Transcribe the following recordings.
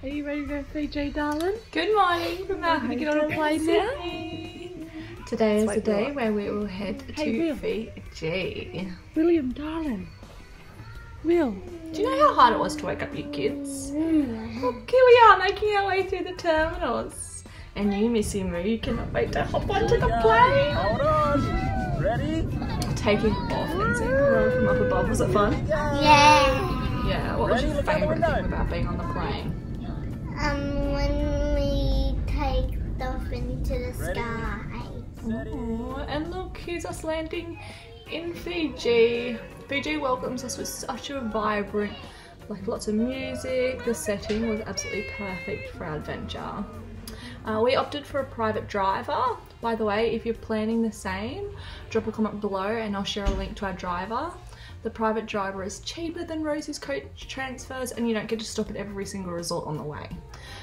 Are you ready to go Fiji, darling? Good morning from our Get on a plane now. Today is the day where we will head to Fiji. William, darling. Will. Do you know how hard it was to wake up you kids? Look, here we are making our way through the terminals. And you, Missy Moo, you cannot wait to hop onto the plane. Hold on. Ready? Taking off and seeing the world from up above. Was it fun? Yeah. Yeah. What was your favourite thing about being on the plane? When we take off into the sky. Oh, and look, here's us landing in Fiji. Fiji welcomes us with such a vibrant, like lots of music. The setting was absolutely perfect for our adventure. We opted for a private driver. By the way, if you're planning the same, drop a comment below and I'll share a link to our driver. The private driver is cheaper than Rosie's coach transfers and you don't get to stop at every single resort on the way.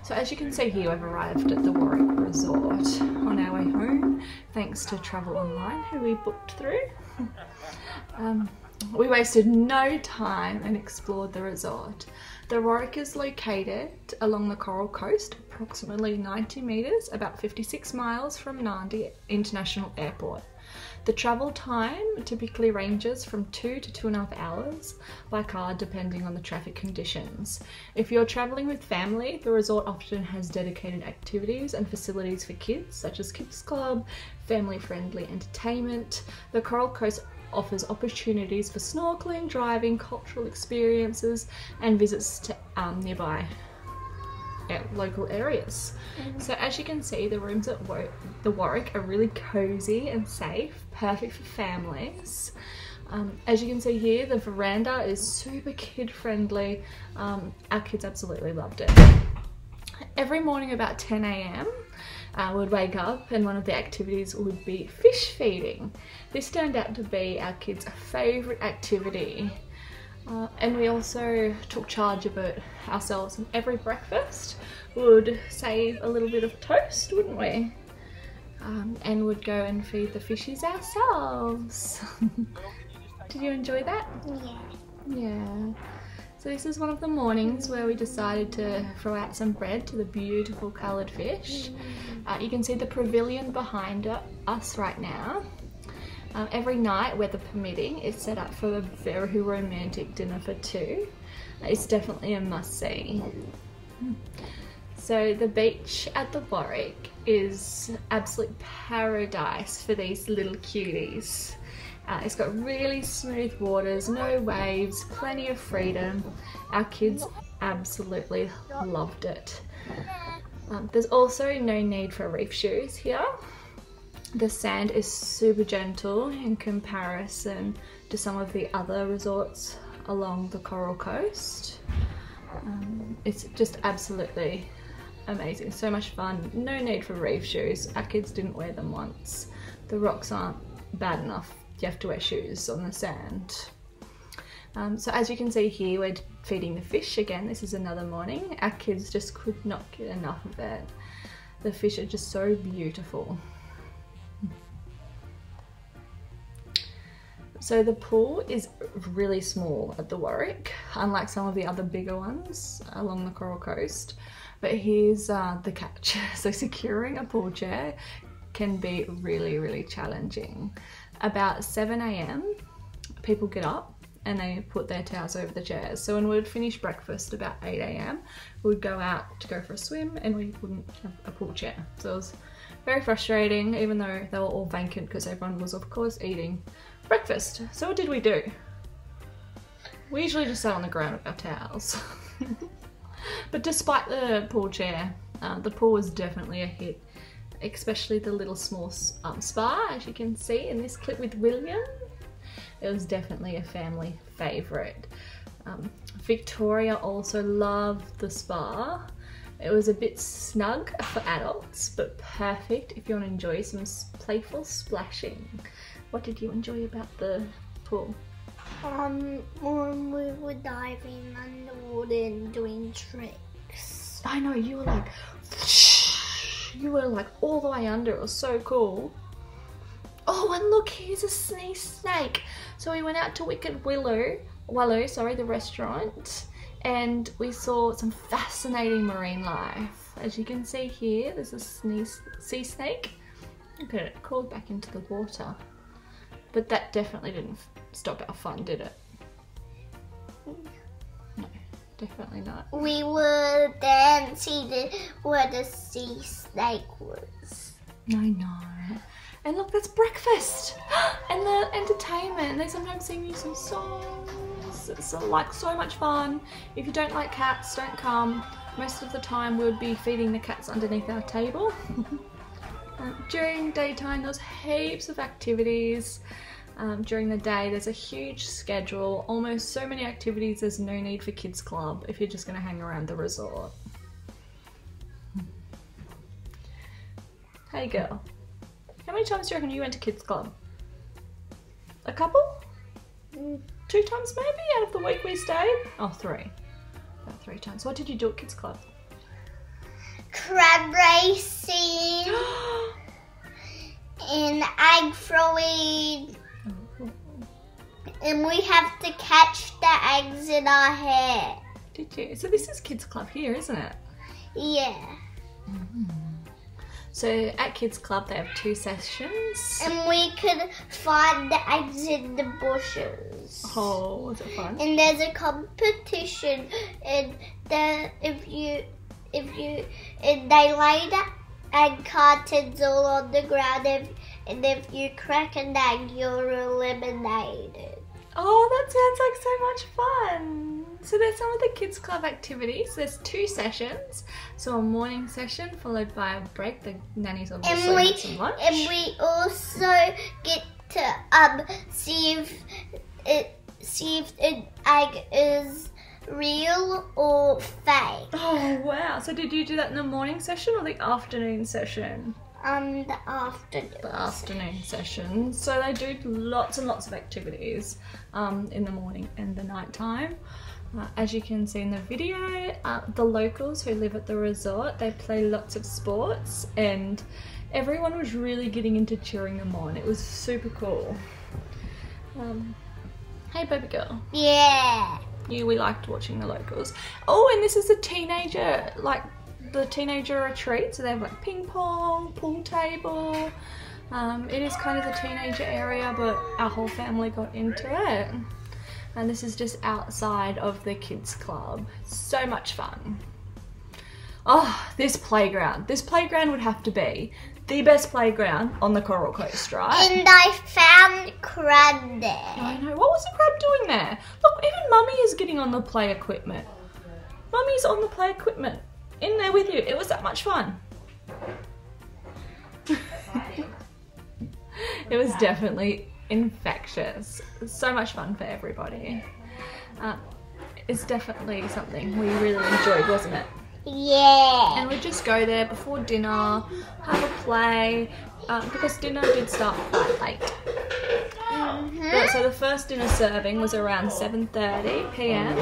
So as you can see here, we've arrived at the Warwick resort on our way home, thanks to Travel Online, who we booked through. We wasted no time and explored the resort. The Warwick is located along the Coral Coast, approximately 90 metres, about 56 miles from Nadi International Airport. The travel time typically ranges from 2 to 2.5 hours by car depending on the traffic conditions. If you're travelling with family, the resort often has dedicated activities and facilities for kids such as Kids Club, family-friendly entertainment. The Coral Coast offers opportunities for snorkeling, driving, cultural experiences and visits to nearby local areas. So as you can see, the rooms at the Warwick are really cozy and safe, perfect for families. As you can see here, the veranda is super kid friendly. Our kids absolutely loved it. Every morning about 10 AM we'd wake up and one of the activities would be fish feeding. This turned out to be our kids' favourite activity. And we also took charge of it ourselves, and every breakfast would save a little bit of toast, wouldn't we? And would go and feed the fishies ourselves. Did you enjoy that? Yeah. Yeah. So this is one of the mornings where we decided to throw out some bread to the beautiful coloured fish. You can see the pavilion behind us right now. Every night, weather permitting, it's set up for a very romantic dinner for two. It's definitely a must-see. So the beach at the Warwick is absolute paradise for these little cuties. It's got really smooth waters, no waves, plenty of freedom. Our kids absolutely loved it. There's also no need for reef shoes here. The sand is super gentle in comparison to some of the other resorts along the Coral Coast. It's just absolutely amazing, so much fun. No need for reef shoes. Our kids didn't wear them once. The rocks aren't bad enough. You have to wear shoes on the sand. So as you can see here, we're feeding the fish again. This is another morning. Our kids just could not get enough of it. The fish are just so beautiful. So the pool is really small at the Warwick, unlike some of the other bigger ones along the Coral Coast. But here's the catch. So securing a pool chair can be really challenging. About 7 AM, people get up and they put their towels over the chairs. So when we'd finish breakfast about 8 AM, we'd go out to go for a swim and we wouldn't have a pool chair. So it was very frustrating, even though they were all vacant because everyone was of course eating breakfast. So what did we do? We usually just sat on the ground with our towels. But despite the pool chair, the pool was definitely a hit, especially the little small spa, as you can see in this clip with William. It was definitely a family favourite. Victoria also loved the spa. It was a bit snug for adults, but perfect if you want to enjoy some playful splashing. What did you enjoy about the pool? When we were diving underwater and doing tricks. I know, you were like, you were like all the way under. It was so cool. Oh, and look, here's a snake. So we went out to Wallow, the restaurant, and we saw some fascinating marine life. As you can see here, there's a sea snake. Look at it, crawled back into the water. But that definitely didn't stop our fun, did it? No, definitely not. We were dancing where the sea snake was. I know. And look, that's breakfast! And the entertainment. They sometimes sing you some songs. It's like so much fun. If you don't like cats, don't come. Most of the time we'll be feeding the cats underneath our table. During daytime there's heaps of activities. During the day there's a huge schedule, almost so many activities there's no need for kids club if you're just going to hang around the resort. Hey girl, how many times do you reckon you went to kids club? A couple? 2 times maybe out of the week we stayed? Oh, 3. About 3 times. What did you do at kids club? Crab racing and egg throwing. And we have to catch the eggs in our hair. Did you? So this is kids club here, isn't it? Yeah. So at kids club they have 2 sessions. And we could find the eggs in the bushes. Oh, was it fun? And there's a competition, and if they lay the egg cartons all on the ground, and if you crack an egg, you're eliminated. Oh, that sounds like so much fun. So there's some of the kids club activities. There's 2 sessions. So a morning session followed by a break. The nannies obviously had some lunch. And we also get to see if an egg is real or fake. Oh wow. So did you do that in the morning session or the afternoon session? The afternoon. The afternoon session. So they do lots and lots of activities in the morning and the night time. As you can see in the video, the locals who live at the resort, they play lots of sports, and everyone was really getting into cheering them on. It was super cool. Hey baby girl. Yeah. We liked watching the locals. Oh, and this is a teenager, like the teenager retreat. So they have like ping pong, pool table. It is kind of the teenager area, but our whole family got into it. And this is just outside of the kids club. So much fun. Oh, this playground. This playground would have to be the best playground on the Coral Coast, right? And I found crab there. I know. What was the crab doing there? Look, even Mummy is getting on the play equipment. Mummy's on the play equipment. In there with you. It was that much fun. It was definitely infectious. So much fun for everybody. It's definitely something we really enjoyed, wasn't it? Yeah. And we'd just go there before dinner, have a play, because dinner did start quite late. Yeah, so the first dinner serving was around 7:30 p.m.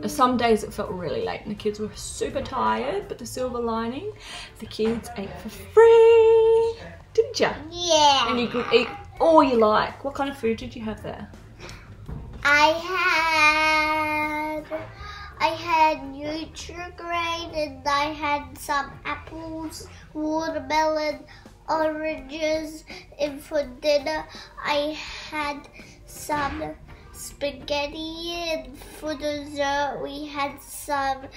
Some days it felt really late and the kids were super tired, but the silver lining, the kids ate for free. Didn't you? Yeah. And you could eat all you like. What kind of food did you have there? I had Nutri-Grain, and I had some apples, watermelon, oranges, and for dinner I had some spaghetti, and for dessert we had some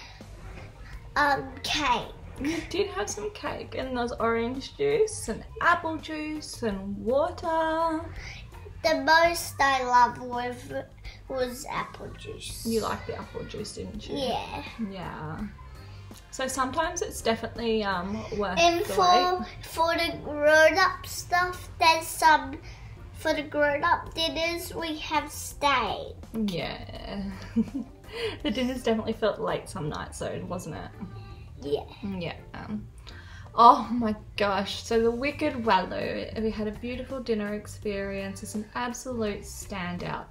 cake. You did have some cake, and there was orange juice and apple juice and water. The most I loved was apple juice. You liked the apple juice, didn't you? Yeah. Yeah. So sometimes it's definitely worth And the wait. for the grown-up stuff, there's some. For the grown-up dinners, we have steak. Yeah. The dinners definitely felt late some nights, though, wasn't it? Yeah. Yeah. Oh my gosh, so the Wicked Wallow, we had a beautiful dinner experience. It's an absolute standout.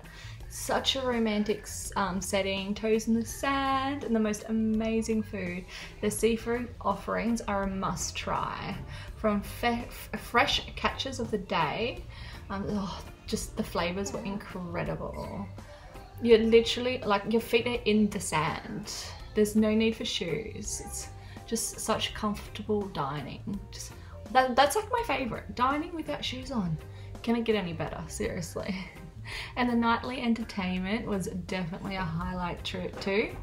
Such a romantic setting, toes in the sand, and the most amazing food. The seafood offerings are a must try. From fresh catches of the day, just the flavours were incredible. You're literally, like, your feet are in the sand. There's no need for shoes. It's just such comfortable dining. Just that's like my favorite, dining without shoes on. Can it get any better? Seriously. And the nightly entertainment was definitely a highlight too.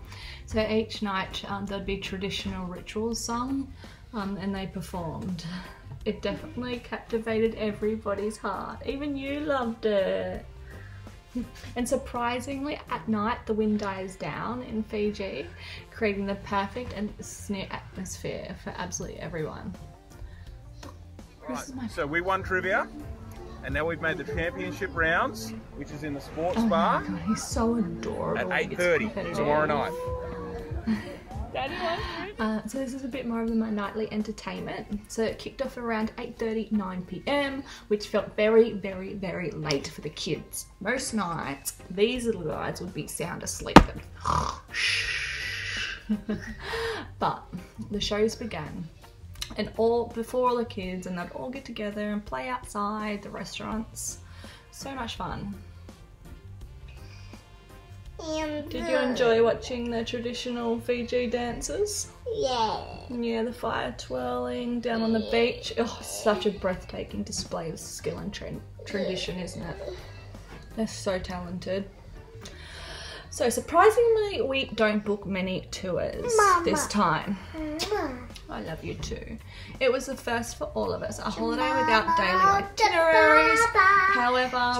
So each night there'd be traditional rituals sung and they performed. It definitely captivated everybody's heart. Even you loved it. And surprisingly, at night the wind dies down in Fiji, creating the perfect and sneer atmosphere for absolutely everyone. Right, so we won trivia, and now we've made the championship rounds, which is in the sports bar. Oh my God, he's so adorable. At 8:30 tomorrow night. Daddy wants So this is a bit more of my nightly entertainment. So it kicked off around 8:30, 9 p.m, which felt very, very, very late for the kids. Most nights, these little guys would be sound asleep. But the shows began. And before the kids, and they'd all get together and play outside the restaurants. So much fun. Did you enjoy watching the traditional Fiji dances? Yeah. Yeah, the fire twirling down on the beach. Oh, such a breathtaking display of skill and tradition, isn't it? They're so talented. So surprisingly, we don't book many tours this time. I love you too. It was the first for all of us, a holiday without daily itineraries. However,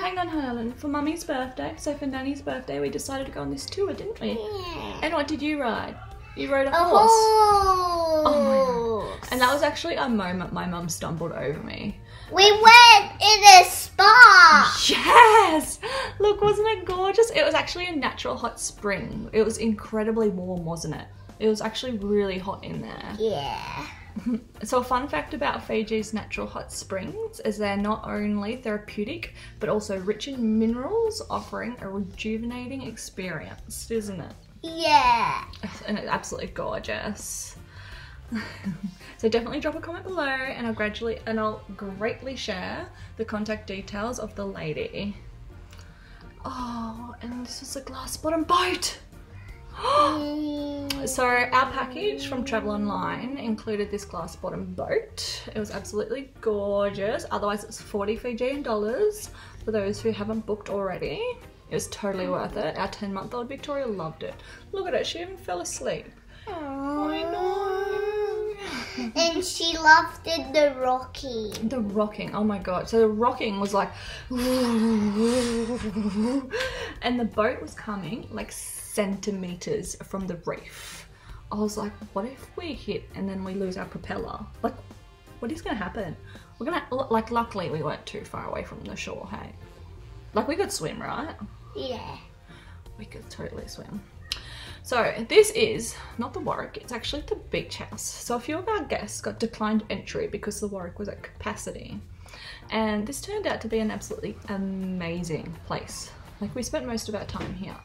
hang on, darling. For Mummy's birthday, so for Nanny's birthday, we decided to go on this tour, didn't we? Yeah. And what did you ride? You rode a horse. Oh my God. And that was actually a moment my mum stumbled over me. We went in a spa. Yes! Look, wasn't it gorgeous? It was actually a natural hot spring. It was incredibly warm, wasn't it? It was actually really hot in there. Yeah. So a fun fact about Fiji's natural hot springs is they're not only therapeutic, but also rich in minerals, offering a rejuvenating experience, isn't it? Yeah. And it's absolutely gorgeous. So definitely drop a comment below, and I'll greatly share the contact details of the lady. Oh, and this was a glass bottom boat. So our package from Travel Online included this glass bottom boat. It was absolutely gorgeous. Otherwise it's 40 Fijian dollars for those who haven't booked already. It was totally worth it. Our 10-month-old Victoria loved it. Look at it, she even fell asleep. I know. And she loved the rocking. The rocking, oh my God. So the rocking was like, and the boat was coming like centimeters from the reef. I was like, what if we hit and then we lose our propeller? Like, what is gonna happen? We're gonna, like, luckily we weren't too far away from the shore, hey? Like, we could swim, right? Yeah. We could totally swim. So this is not the Warwick, it's actually the beach house. So a few of our guests got declined entry because the Warwick was at capacity. And this turned out to be an absolutely amazing place. Like, we spent most of our time here.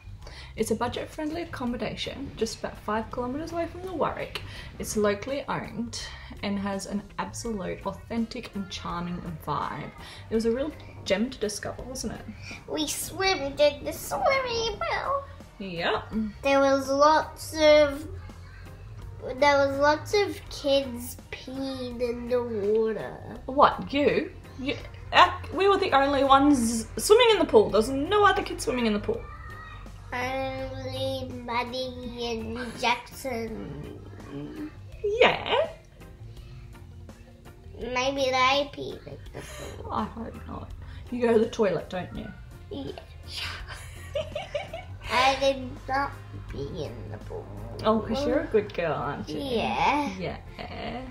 It's a budget-friendly accommodation, just about 5 kilometers away from the Warwick. It's locally owned and has an absolute authentic and charming vibe. It was a real gem to discover, wasn't it? We swam in the swimming pool. Yep. There was lots of kids peeing in the water. What, you? We were the only ones swimming in the pool. There was no other kids swimming in the pool. Only Maddie and Jackson. Yeah. Maybe they peed in the pool. I hope not. You go to the toilet, don't you? Yeah. I did not pee in the pool. Oh, because you're a good girl, aren't you? Yeah. Yeah.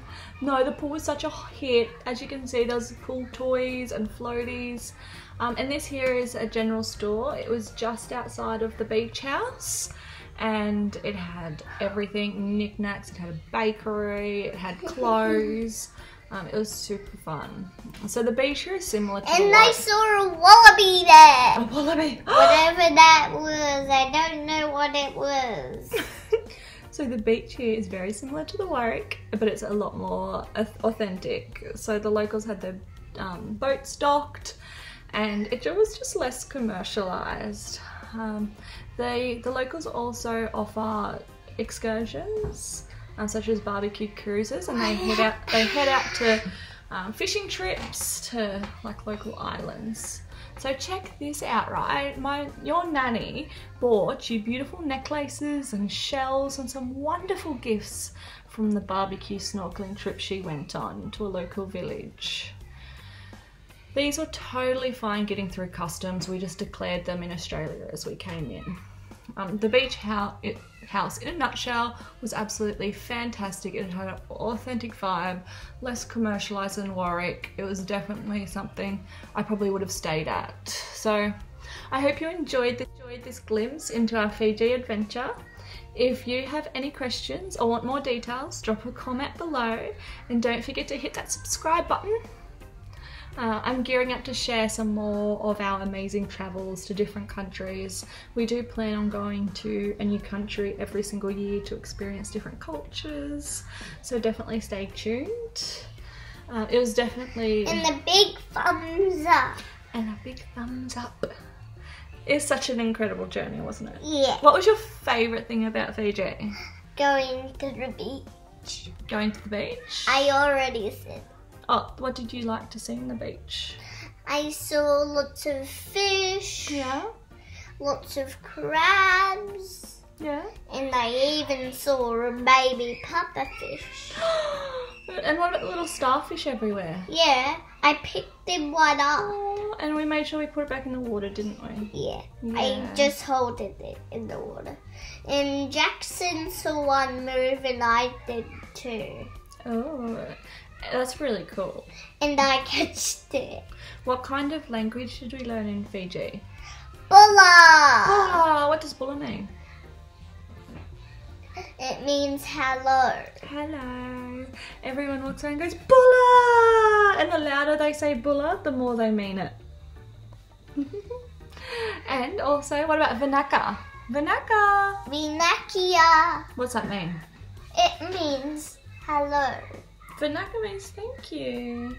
No, the pool was such a hit. As you can see, there's pool toys and floaties. And this here is a general store. It was just outside of the beach house. And it had everything, knickknacks. It had a bakery. It had clothes. It was super fun. So the beach here is similar to And I saw a wallaby there. A wallaby. Whatever that was, I don't know what it was. So the beach here is very similar to the Warwick, but it's a lot more authentic. So the locals had their boats docked, and it was just less commercialised. The locals also offer excursions, such as barbecue cruises, and they head out to fishing trips to like local islands. So check this out, right? Your nanny bought you beautiful necklaces and shells and some wonderful gifts from the barbecue snorkeling trip she went on to a local village. These were totally fine getting through customs. We just declared them in Australia as we came in. The beach house, in a nutshell, was absolutely fantastic. It had an authentic vibe, less commercialised than Warwick. It was definitely something I probably would have stayed at. So I hope you enjoyed this glimpse into our Fiji adventure. If you have any questions or want more details, drop a comment below, and don't forget to hit that subscribe button. I'm gearing up to share some more of our amazing travels to different countries. We do plan on going to a new country every single year to experience different cultures, so definitely stay tuned. It was definitely... And a big thumbs up. And a big thumbs up. It's such an incredible journey, wasn't it? Yeah. What was your favourite thing about Fiji? Going to the beach. Going to the beach? I already said. Oh, what did you like to see on the beach? I saw lots of fish. Yeah. Lots of crabs. Yeah. And I even saw a baby puffer fish. And what about the little starfish everywhere? Yeah, I picked them one up. Oh, and we made sure we put it back in the water, didn't we? Yeah. Yeah. I just held it in the water. And Jackson saw one move and I did too. Oh, that's really cool. And I catched it. What kind of language did we learn in Fiji? Bula! Oh, what does bula mean? It means hello. Hello. Everyone walks around and goes, bula! And the louder they say bula, the more they mean it. And also, what about vanaka? Vanaka! Vinakia. What's that mean? It means hello. Vanaka means thank you.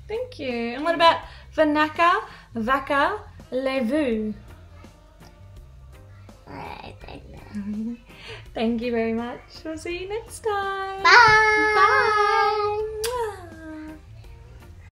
Thank you. And what about vanaka, vaka, levu? I don't know. Thank you very much. We'll see you next time. Bye. Bye.